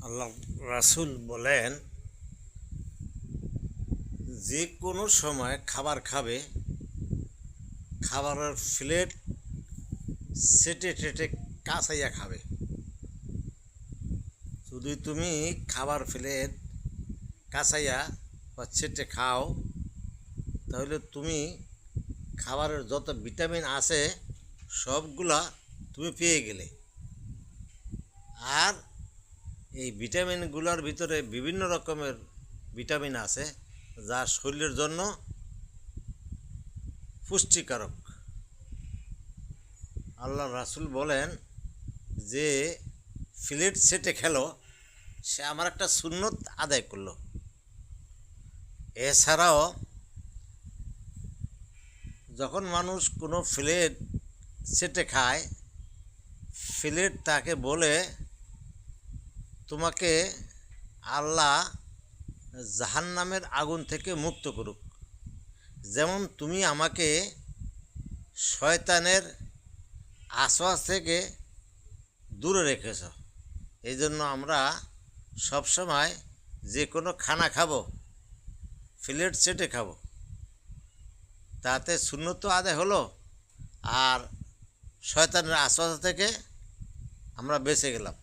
আল্লাহ রাসূল বলেন, যে কোনো সময় খাবার খাবে, খাবারের প্লেট সেটে টেটে কাছাইয়া খাবে। যদি তুমি খাবার প্লেট কাছাইয়া বা ছেটে খাও, তাহলে তুমি খাবারের যত ভিটামিন আছে সবগুলা তুমি পেয়ে গেলে। আর এই ভিটামিনগুলোর ভিতরে বিভিন্ন রকমের ভিটামিন আছে, যা শরীরের জন্য পুষ্টিকারক। আল্লাহ রাসূল বলেন, যে প্লেট সেটে খেলো, সে আমার একটা সুন্নত আদায় করলো। এছাড়াও যখন মানুষ কোনো প্লেট সেটে খায়, প্লেট তাকে বলে, তোমাকে আল্লাহ জাহান্নামের আগুন থেকে মুক্ত করুক। যেমন তুমি আমাকে শয়তানের আশওয়াস থেকে দূরে রেখেছ। এই জন্য আমরা সবসময় যে কোনো খানা খাবো, প্লেট সেটে খাবো, তাতে সুন্নত আদায় হলো, আর শয়তানের আশওয়াস থেকে আমরা বেঁচে গেলাম।